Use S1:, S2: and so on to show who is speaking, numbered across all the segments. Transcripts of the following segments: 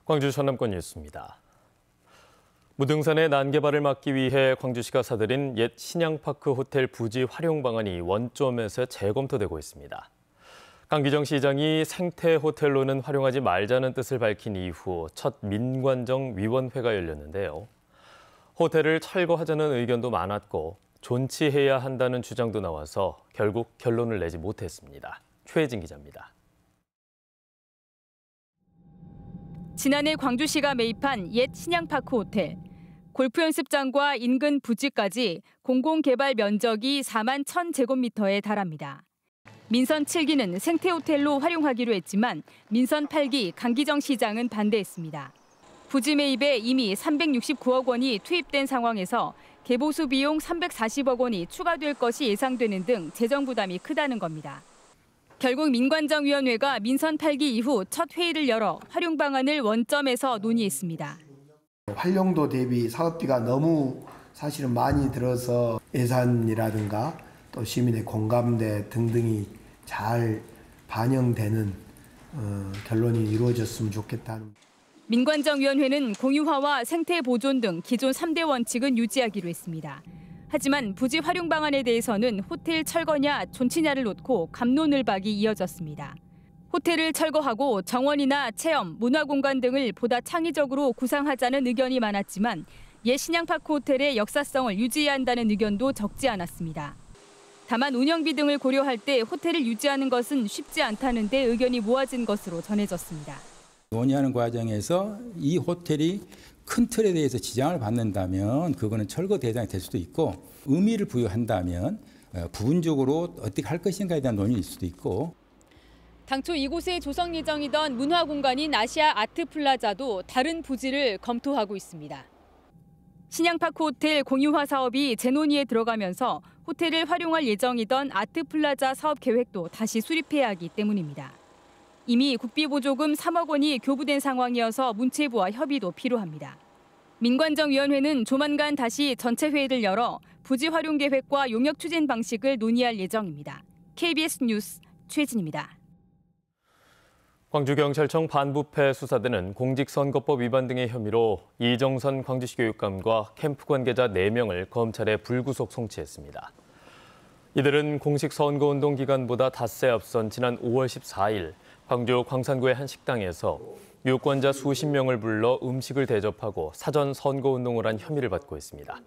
S1: 광주 전남권 뉴스입니다. 무등산의 난개발을 막기 위해 광주시가 사들인 옛 신양파크 호텔 부지 활용 방안이 원점에서 재검토되고 있습니다. 강기정 시장이 생태 호텔로는 활용하지 말자는 뜻을 밝힌 이후 첫 민관정 위원회가 열렸는데요. 호텔을 철거하자는 의견도 많았고 존치해야 한다는 주장도 나와서 결국 결론을 내지 못했습니다. 최혜진 기자입니다.
S2: 지난해 광주시가 매입한 옛 신양파크 호텔. 골프 연습장과 인근 부지까지 공공개발 면적이 4만 1,000제곱미터에 달합니다. 민선 7기는 생태호텔로 활용하기로 했지만 민선 8기 강기정 시장은 반대했습니다. 부지 매입에 이미 369억 원이 투입된 상황에서 개보수 비용 340억 원이 추가될 것이 예상되는 등 재정 부담이 크다는 겁니다. 결국 민관정위원회가 민선 8기 이후 첫 회의를 열어 활용 방안을 원점에서 논의했습니다.
S3: 활용도 대비 사업비가 너무 사실은 많이 들어서 예산이라든가 또 시민의 공감대 등등이 잘 반영되는 결론이 이루어졌으면 좋겠다는.
S2: 민관정위원회는 공유화와 생태 보존 등 기존 3대 원칙은 유지하기로 했습니다. 하지만 부지 활용 방안에 대해서는 호텔 철거냐 존치냐를 놓고 갑론을박이 이어졌습니다. 호텔을 철거하고 정원이나 체험, 문화공간 등을 보다 창의적으로 구상하자는 의견이 많았지만 옛 신양파크 호텔의 역사성을 유지해야 한다는 의견도 적지 않았습니다. 다만 운영비 등을 고려할 때 호텔을 유지하는 것은 쉽지 않다는 데 의견이 모아진 것으로 전해졌습니다.
S4: 논의하는 과정에서 이 호텔이 큰 틀에 대해서 지장을 받는다면 그거는 철거 대상이 될 수도 있고 의미를 부여한다면 부분적으로 어떻게 할 것인가에 대한 논의일 수도 있고.
S2: 당초 이곳에 조성 예정이던 문화공간인 아시아 아트플라자도 다른 부지를 검토하고 있습니다. 신양파크 호텔 공유화 사업이 재논의에 들어가면서 호텔을 활용할 예정이던 아트플라자 사업 계획도 다시 수립해야 하기 때문입니다. 이미 국비보조금 3억 원이 교부된 상황이어서 문체부와 협의도 필요합니다. 민관정위원회는 조만간 다시 전체 회의를 열어 부지 활용 계획과 용역 추진 방식을 논의할 예정입니다. KBS 뉴스 최진입니다.
S1: 광주경찰청 반부패 수사대는 공직선거법 위반 등의 혐의로 이정선 광주시 교육감과 캠프 관계자 4명을 검찰에 불구속 송치했습니다. 이들은 공식 선거운동 기간보다 닷새 앞선 지난 5월 14일 광주 광산구의 한 식당에서 유권자 수십 명을 불러 음식을 대접하고 사전 선거운동을 한 혐의를 받고 있습니다.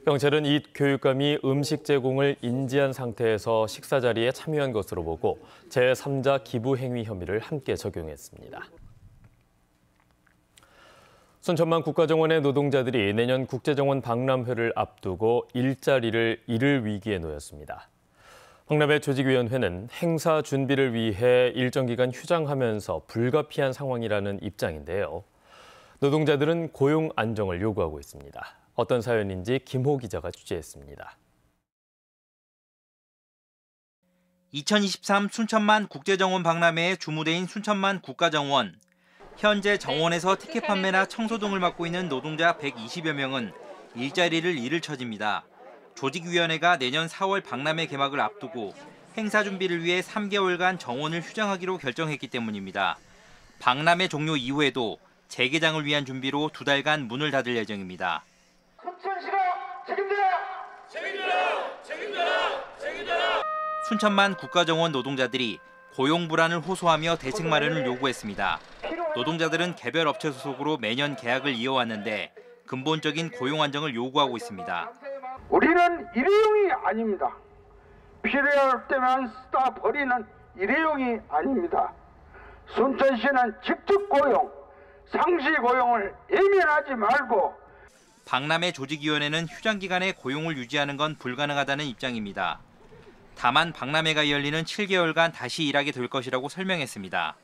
S1: 경찰은 이 교육감이 음식 제공을 인지한 상태에서 식사 자리에 참여한 것으로 보고 제3자 기부 행위 혐의를 함께 적용했습니다. 순천만 국가정원의 노동자들이 내년 국제정원 박람회를 앞두고 일자리를 잃을 위기에 놓였습니다. 박람회 조직위원회는 행사 준비를 위해 일정 기간 휴장하면서 불가피한 상황이라는 입장인데요. 노동자들은 고용 안정을 요구하고 있습니다. 어떤 사연인지 김호 기자가 취재했습니다.
S5: 2023 순천만 국제정원 박람회의 주무대인 순천만 국가정원. 현재 정원에서 티켓 판매나 청소 등을 맡고 있는 노동자 120여 명은 일자리를 잃을 처지입니다. 조직위원회가 내년 4월 박람회 개막을 앞두고 행사 준비를 위해 3개월간 정원을 휴장하기로 결정했기 때문입니다. 박람회 종료 이후에도 재개장을 위한 준비로 2달간 문을 닫을 예정입니다.
S6: 순천시가 책임져라!
S5: 순천만 국가정원 노동자들이 고용 불안을 호소하며 대책 마련을 요구했습니다. 노동자들은 개별 업체 소속으로 매년 계약을 이어왔는데 근본적인 고용 안정을 요구하고 있습니다.
S6: 우리는 일회용이 아닙니다. 필요할 때만 쓰다 버리는 일회용이 아닙니다. 순천시는 직접 고용, 상시 고용을 예면하지 말고.
S5: 박람회 조직위원회는 휴장 기간에 고용을 유지하는 건 불가능하다는 입장입니다. 다만 박람회가 열리는 7개월간 다시 일하게 될 것이라고 설명했습니다.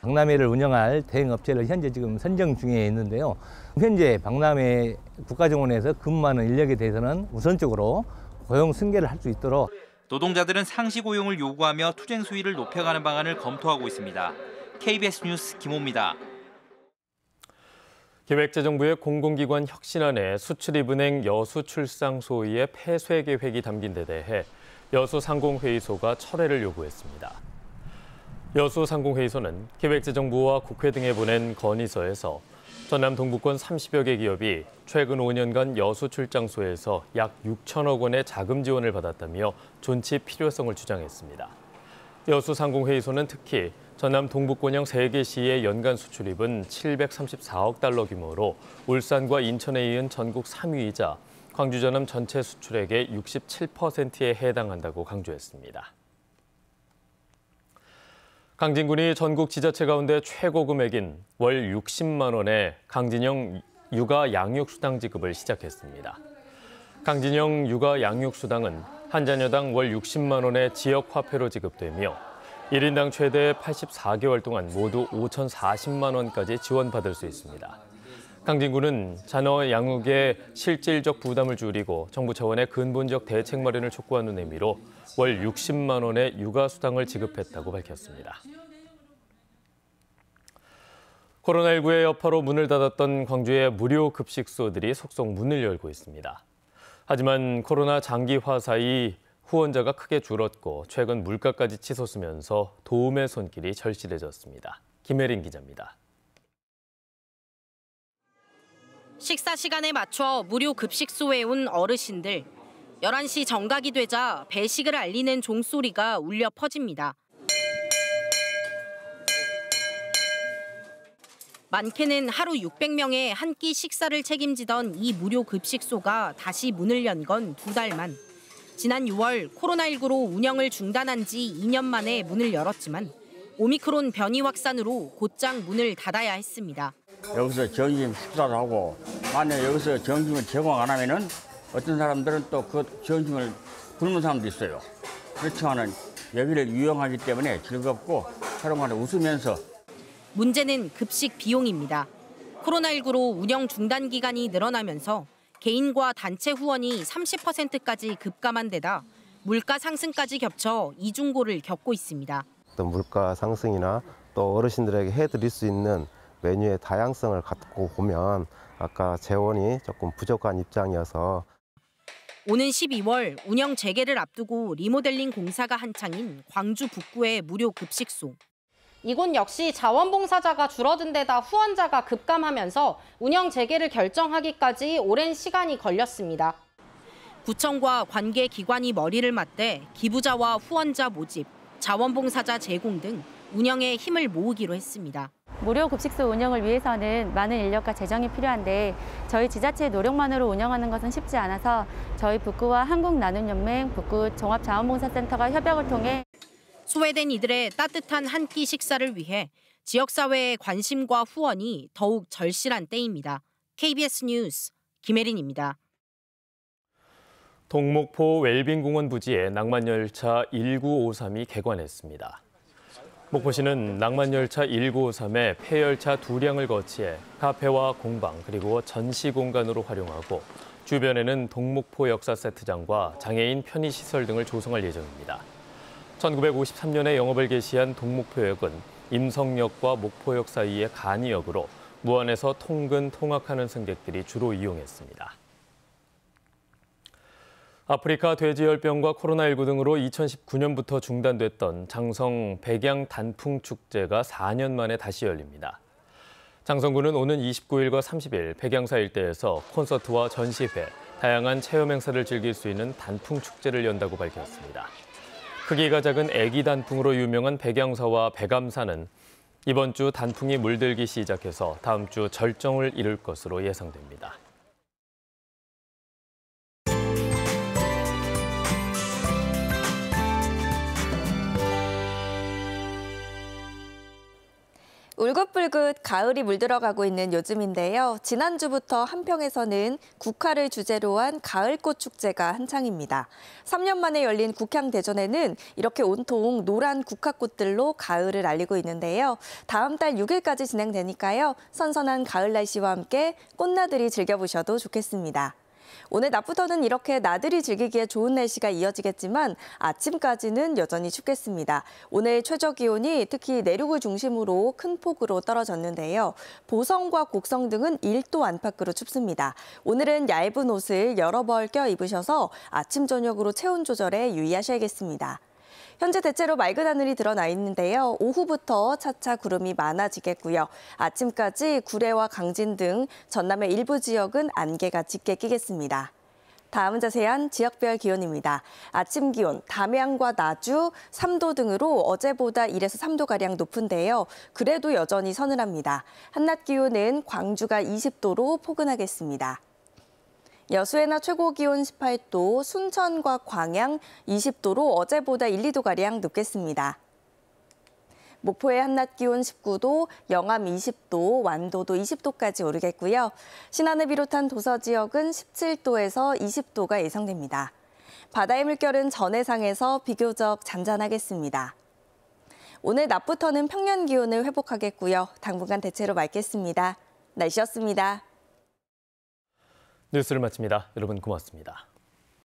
S7: 박람회를 운영할 대행업체를 현재 지금 선정 중에 있는데요. 현재 박람회 국가정원에서 근무하는 인력에 대해서는 우선적으로 고용 승계를 할 수 있도록.
S5: 노동자들은 상시 고용을 요구하며 투쟁 수위를 높여가는 방안을 검토하고 있습니다. KBS 뉴스 김호입니다.
S1: 기획재정부의 공공기관 혁신안에 수출입은행 여수출상소위의 폐쇄 계획이 담긴 데 대해 여수상공회의소가 철회를 요구했습니다. 여수상공회의소는 기획재정부와 국회 등에 보낸 건의서에서 전남 동부권 30여 개 기업이 최근 5년간 여수 출장소에서 약 6천억 원의 자금 지원을 받았다며 존치 필요성을 주장했습니다. 여수 상공회의소는 특히 전남 동부권형 3개 시의 연간 수출입은 734억 달러 규모로 울산과 인천에 이은 전국 3위이자 광주 전남 전체 수출액의 67%에 해당한다고 강조했습니다. 강진군이 전국 지자체 가운데 최고 금액인 월 60만 원의 강진형 육아 양육수당 지급을 시작했습니다. 강진형 육아 양육수당은 한 자녀당 월 60만 원의 지역 화폐로 지급되며 1인당 최대 84개월 동안 모두 5,040만 원까지 지원받을 수 있습니다. 강진군은 자녀 양육의 실질적 부담을 줄이고 정부 차원의 근본적 대책 마련을 촉구하는 의미로 월 60만 원의 육아수당을 지급했다고 밝혔습니다. 코로나19의 여파로 문을 닫았던 광주의 무료 급식소들이 속속 문을 열고 있습니다. 하지만 코로나 장기화 사이 후원자가 크게 줄었고 최근 물가까지 치솟으면서 도움의 손길이 절실해졌습니다. 김혜린 기자입니다.
S8: 식사 시간에 맞춰 무료 급식소에 온 어르신들. 11시 정각이 되자 배식을 알리는 종소리가 울려 퍼집니다. 많게는 하루 600명의 한 끼 식사를 책임지던 이 무료 급식소가 다시 문을 연 건 2달 만. 지난 6월 코로나19로 운영을 중단한 지 2년 만에 문을 열었지만 오미크론 변이 확산으로 곧장 문을 닫아야 했습니다.
S9: 여기서 점심 식사를 하고 만약 여기서 점심을 제공 안 하면은 어떤 사람들은 또 그 점심을 굶는 사람도 있어요. 그렇지만은 여기를 이용하기 때문에 즐겁고 서로간에 웃으면서.
S8: 문제는 급식 비용입니다. 코로나19로 운영 중단 기간이 늘어나면서 개인과 단체 후원이 30%까지 급감한 데다 물가 상승까지 겹쳐 이중고를 겪고 있습니다.
S10: 어떤 물가 상승이나 또 어르신들에게 해드릴 수 있는 메뉴의 다양성을 갖고 보면 아까 재원이 조금 부족한 입장이어서.
S8: 오는 12월 운영 재개를 앞두고 리모델링 공사가 한창인 광주 북구의 무료 급식소.
S11: 이곳 역시 자원봉사자가 줄어든 데다 후원자가 급감하면서 운영 재개를 결정하기까지 오랜 시간이 걸렸습니다.
S8: 구청과 관계 기관이 머리를 맞대 기부자와 후원자 모집, 자원봉사자 제공 등 운영에 힘을 모으기로 했습니다.
S12: 무료 급식소 운영을 위해서는 많은 인력과 재정이 필요한데 저희 지자체의 노력만으로 운영하는 것은 쉽지 않아서 저희 북구와 한국나눔연맹 북구 종합자원봉사센터가 협약을 통해
S8: 소외된 이들의 따뜻한 한 끼 식사를 위해 지역사회의 관심과 후원이 더욱 절실한 때입니다. KBS 뉴스 김혜린입니다.
S1: 동목포 웰빙공원 부지에 낭만열차 1953이 개관했습니다. 목포시는 낭만열차 1953의 폐열차 2량을 거치해 카페와 공방 그리고 전시 공간으로 활용하고 주변에는 동목포 역사 세트장과 장애인 편의시설 등을 조성할 예정입니다. 1953년에 영업을 개시한 동목포역은 임성역과 목포역 사이의 간이역으로 무안에서 통근, 통학하는 승객들이 주로 이용했습니다. 아프리카 돼지열병과 코로나19 등으로 2019년부터 중단됐던 장성 백양 단풍 축제가 4년 만에 다시 열립니다. 장성군은 오는 29일과 30일 백양사 일대에서 콘서트와 전시회, 다양한 체험 행사를 즐길 수 있는 단풍 축제를 연다고 밝혔습니다. 크기가 작은 애기 단풍으로 유명한 백양사와 백암사는 이번 주 단풍이 물들기 시작해서 다음 주 절정을 이룰 것으로 예상됩니다.
S13: 울긋불긋 가을이 물들어가고 있는 요즘인데요. 지난주부터 한평에서는 국화를 주제로 한 가을꽃 축제가 한창입니다. 3년 만에 열린 국향대전에는 이렇게 온통 노란 국화꽃들로 가을을 알리고 있는데요. 다음 달 6일까지 진행되니까요. 선선한 가을 날씨와 함께 꽃나들이 즐겨보셔도 좋겠습니다. 오늘 낮부터는 이렇게 나들이 즐기기에 좋은 날씨가 이어지겠지만 아침까지는 여전히 춥겠습니다. 오늘 최저 기온이 특히 내륙을 중심으로 큰 폭으로 떨어졌는데요. 보성과 곡성 등은 1도 안팎으로 춥습니다. 오늘은 얇은 옷을 여러 벌 껴 입으셔서 아침 저녁으로 체온 조절에 유의하셔야겠습니다. 현재 대체로 맑은 하늘이 드러나 있는데요. 오후부터 차차 구름이 많아지겠고요. 아침까지 구례와 강진 등 전남의 일부 지역은 안개가 짙게 끼겠습니다. 다음은 자세한 지역별 기온입니다. 아침 기온, 담양과 나주 3도 등으로 어제보다 1에서 3도가량 높은데요. 그래도 여전히 서늘합니다. 한낮 기온은 광주가 20도로 포근하겠습니다. 여수에나 최고 기온 18도, 순천과 광양 20도로 어제보다 1, 2도가량 높겠습니다. 목포의 한낮 기온 19도, 영암 20도, 완도도 20도까지 오르겠고요. 신안을 비롯한 도서 지역은 17도에서 20도가 예상됩니다. 바다의 물결은 전해상에서 비교적 잔잔하겠습니다. 오늘 낮부터는 평년 기온을 회복하겠고요. 당분간 대체로 맑겠습니다. 날씨였습니다.
S1: 뉴스를 마칩니다. 여러분 고맙습니다.